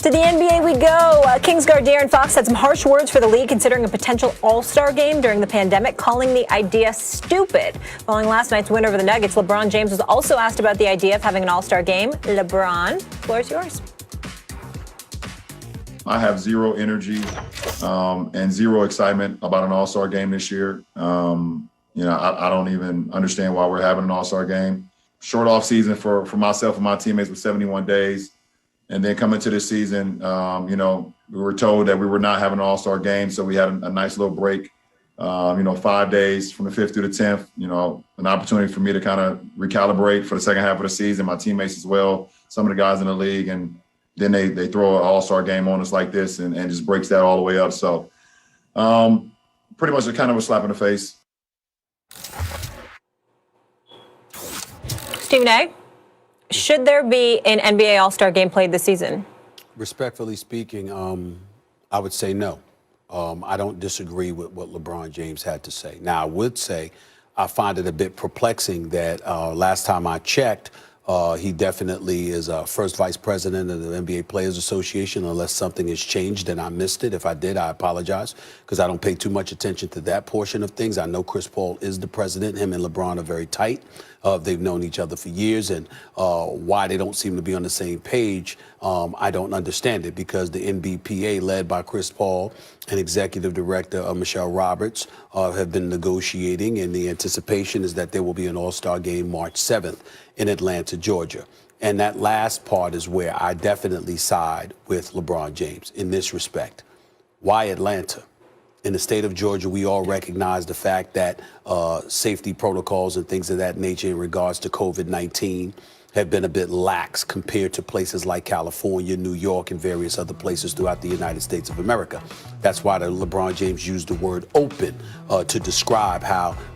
To the NBA we go. Kings guard De'Aaron Fox had some harsh words for the league considering a potential all-star game during the pandemic, calling the idea stupid. Following last night's win over the Nuggets, LeBron James was also asked about the idea of having an all-star game. LeBron, floor is yours. I have zero energy and zero excitement about an all-star game this year. I don't even understand why we're having an all-star game. Short off season for myself and my teammates with 71 days. And then coming to this season, we were told that we were not having an all-star game. So we had a nice little break, 5 days from the 5th through the 10th, an opportunity for me to kind of recalibrate for the second half of the season, my teammates as well, some of the guys in the league. And then they throw an all-star game on us like this and just breaks that all the way up. So pretty much a kind of a slap in the face. Stephen A., should there be an NBA All-Star game played this season? Respectfully speaking, I would say no. I don't disagree with what LeBron James had to say. Now, I would say I find it a bit perplexing that last time I checked, he definitely is first vice president of the NBA Players Association, unless something has changed and I missed it. If I did, I apologize, because I don't pay too much attention to that portion of things. I know Chris Paul is the president. Him and LeBron are very tight. They've known each other for years, and why they don't seem to be on the same page, I don't understand it, because the NBPA, led by Chris Paul and executive director Michelle Roberts, have been negotiating, and the anticipation is that there will be an all-star game March 7th in Atlanta, Georgia. And that last part is where I definitely side with LeBron James in this respect. Why Atlanta? In the state of Georgia, we all recognize the fact that safety protocols and things of that nature in regards to COVID-19 have been a bit lax compared to places like California, New York, and various other places throughout the United States of America. That's why LeBron James used the word open to describe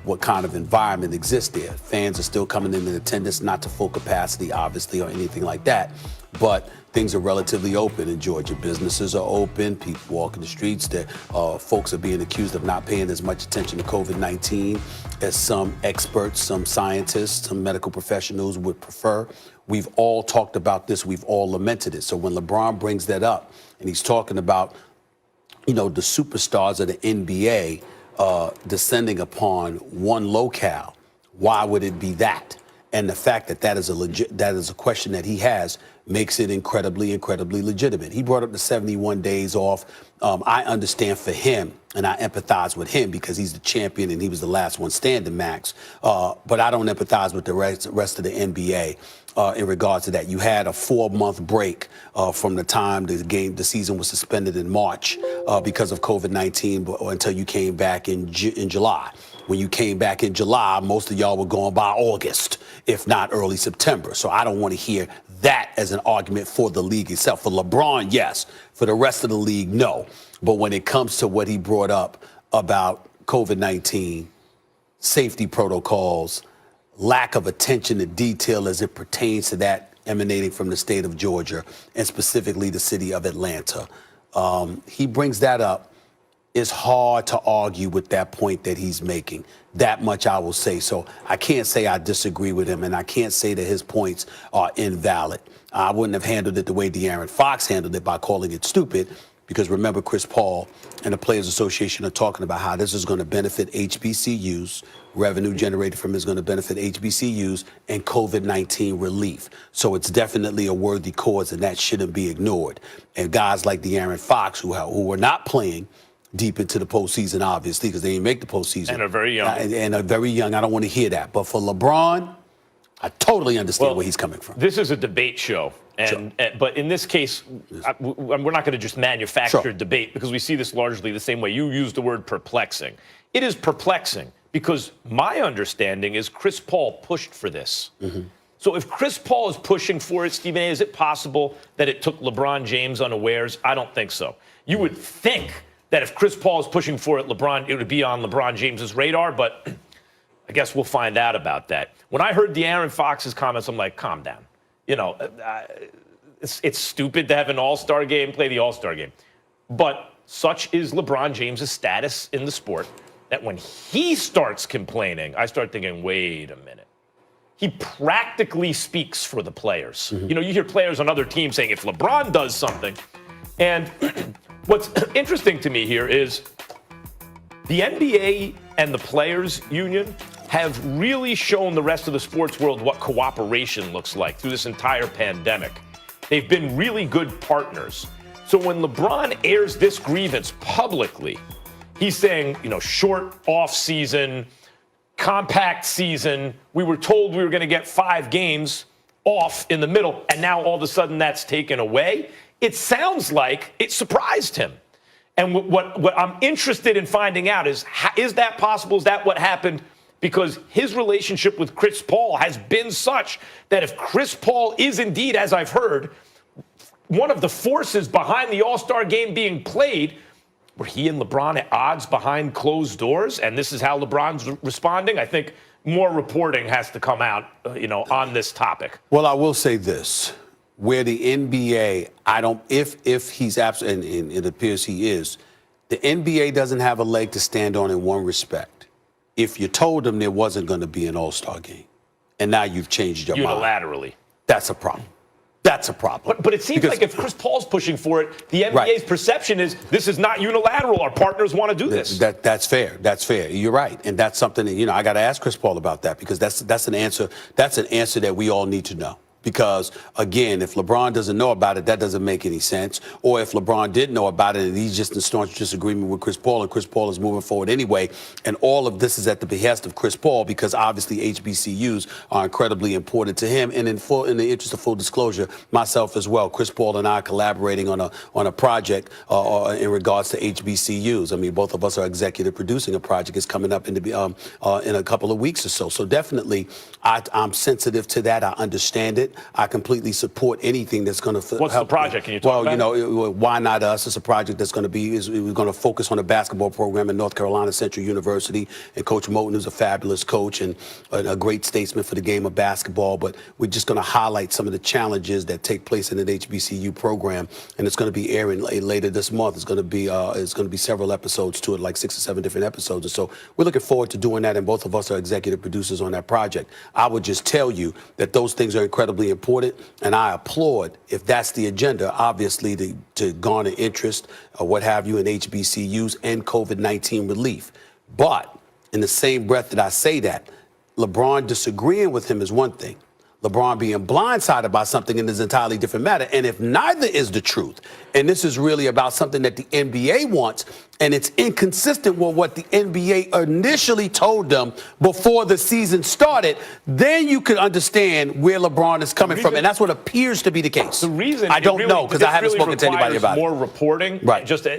what kind of environment exists there. Fans are still coming in attendance, not to full capacity, obviously, or anything like that, but things are relatively open in Georgia. Businesses are open. People walking the streets. Folks are being accused of not paying as much attention to COVID-19 as some experts, some scientists, some medical professionals would prefer. We've all talked about this. We've all lamented it. So when LeBron brings that up and he's talking about, the superstars of the NBA descending upon one locale, why would it be that? And the fact that that is a question that he has makes it incredibly, incredibly legitimate. He brought up the 71 days off. I understand for him, and I empathize with him because he's the champion and he was the last one standing, Max. But I don't empathize with the rest of the NBA in regards to that. You had a 4-month break from the time the season was suspended in March because of COVID-19 until you came back in July. When you came back in July, most of y'all were going by August, if not early September. So I don't want to hear that as an argument for the league itself. For LeBron, yes. For the rest of the league, no. But when it comes to what he brought up about COVID-19, safety protocols, lack of attention to detail as it pertains to that emanating from the state of Georgia and specifically the city of Atlanta, he brings that up. It's hard to argue with that point that he's making. That much I will say. So I can't say I disagree with him, and I can't say that his points are invalid. I wouldn't have handled it the way De'Aaron Fox handled it by calling it stupid, because remember, Chris Paul and the Players Association are talking about how this is going to benefit HBCUs, revenue generated from it is going to benefit HBCUs, and COVID-19 relief. So it's definitely a worthy cause, and that shouldn't be ignored. And guys like De'Aaron Fox, who are not playing deep into the postseason, obviously, because they didn't make the postseason. And are very young. And are very young. I don't want to hear that. But for LeBron, I totally understand where he's coming from. This is a debate show. But in this case, we're not going to just manufacture debate, because we see this largely the same way. You used the word perplexing. It is perplexing because my understanding is Chris Paul pushed for this. Mm-hmm. So if Chris Paul is pushing for it, Stephen A., is it possible that it took LeBron James unawares? I don't think so. You would think that if Chris Paul is pushing for it, it would be on LeBron James's radar, but I guess we'll find out about that. When I heard De'Aaron Fox's comments, I'm like, calm down. It's stupid to have an all-star game, play the all-star game. But such is LeBron James's status in the sport that when he starts complaining, I start thinking, wait a minute. he practically speaks for the players. You know, you hear players on other teams saying if LeBron does something. And what's interesting to me here is the NBA and the players union have really shown the rest of the sports world what cooperation looks like through this entire pandemic. They've been really good partners. So when LeBron airs this grievance publicly, he's saying, you know, short off season, compact season. We were told we were going to get 5 games off in the middle, and now all of a sudden that's taken away. It sounds like it surprised him. And what I'm interested in finding out is that possible? Is that what happened? Because his relationship with Chris Paul has been such that if Chris Paul is indeed, as I've heard, one of the forces behind the All-Star game being played, were he and LeBron at odds behind closed doors? And this is how LeBron's responding? I think more reporting has to come out, on this topic. Well, I will say this. Where the NBA, if he's absent, and it appears he is, the NBA doesn't have a leg to stand on in one respect. If you told them there wasn't going to be an All-Star game, and now you've changed your mind. Unilaterally. That's a problem. That's a problem. But it seems like if Chris Paul's pushing for it, the NBA's perception is this is not unilateral. Our partners want to do this. That's fair. That's fair. You're right. And that's something that, I got to ask Chris Paul about that, because that's an answer. That's an answer that we all need to know. Because, again, if LeBron doesn't know about it, that doesn't make any sense. Or if LeBron did know about it and he's just in staunch disagreement with Chris Paul, and Chris Paul is moving forward anyway, and all of this is at the behest of Chris Paul, because obviously HBCUs are incredibly important to him. And in the interest of full disclosure, myself as well, Chris Paul and I are collaborating on a project in regards to HBCUs. I mean, both of us are executive producing a project. It's coming up in a couple of weeks or so. So definitely, I'm sensitive to that. I understand it. I completely support anything that's going to help. What's the project? Can you talk about it? Why Not Us? It's a project that's going to we're going to focus on a basketball program in North Carolina Central University. And Coach Moten is a fabulous coach and a great statesman for the game of basketball. But we're just going to highlight some of the challenges that take place in an HBCU program. And it's going to be airing later this month. It's going to be several episodes to it, like 6 or 7 different episodes. And so we're looking forward to doing that. And both of us are executive producers on that project. I would just tell you that those things are incredibly important, and I applaud if that's the agenda, obviously to garner interest or what have you in HBCUs and COVID-19 relief. But in the same breath that I say that, LeBron disagreeing with him is one thing. LeBron being blindsided by something is an entirely different matter. And if neither is the truth, and this is really about something that the NBA wants, and it's inconsistent with what the NBA initially told them before the season started, then you can understand where LeBron is coming from. And that's what appears to be the case. The reason I don't know, because I haven't spoken to anybody about it. More reporting,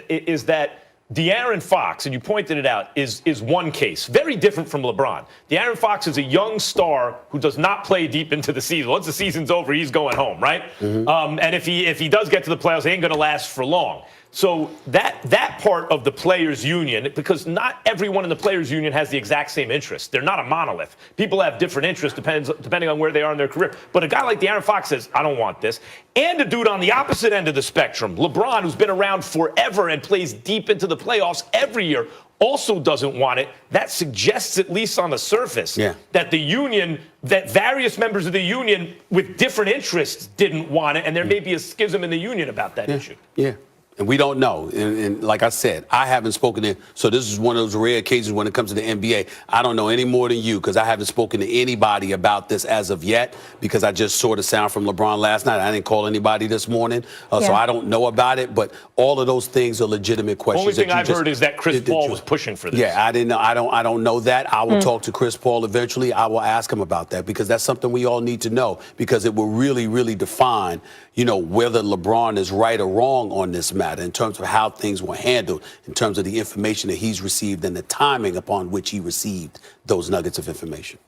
is that De'Aaron Fox, and you pointed it out, is one case. Very different from LeBron. De'Aaron Fox is a young star who does not play deep into the season. Once the season's over, he's going home, right? Mm-hmm. And if he does get to the playoffs, he ain't going to last for long. So that part of the players' union, because not everyone in the players' union has the exact same interest. They're not a monolith. People have different interests depending on where they are in their career. But a guy like De'Aaron Fox says, I don't want this. And a dude on the opposite end of the spectrum, LeBron, who's been around forever and plays deep into the playoffs every year, also doesn't want it. That suggests, at least on the surface, that that various members of the union with different interests didn't want it, and there may be a schism in the union about that issue. Yeah. And we don't know. And like I said, I haven't spoken to, so this is one of those rare occasions when it comes to the NBA. I don't know any more than you, because I haven't spoken to anybody about this as of yet, because I just saw the sound from LeBron last night. I didn't call anybody this morning, so I don't know about it. But all of those things are legitimate questions. Only thing I've heard is that Chris Paul was pushing for this. Yeah, I didn't know. I don't know that. I will talk to Chris Paul eventually. I will ask him about that, because that's something we all need to know, because it will really, really define, whether LeBron is right or wrong on this matter in terms of how things were handled, in terms of the information that he's received and the timing upon which he received those nuggets of information.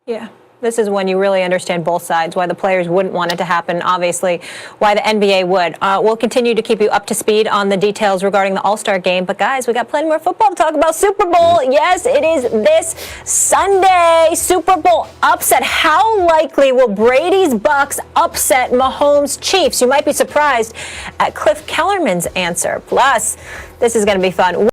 Yeah. This is when you really understand both sides, why the players wouldn't want it to happen, obviously, why the NBA would. We'll continue to keep you up to speed on the details regarding the All-Star game. But, guys, we got plenty more football to talk about. Super Bowl, yes, it is this Sunday. Super Bowl upset. How likely will Brady's Bucks upset Mahomes' Chiefs? You might be surprised at Cliff Kellerman's answer. Plus, this is going to be fun.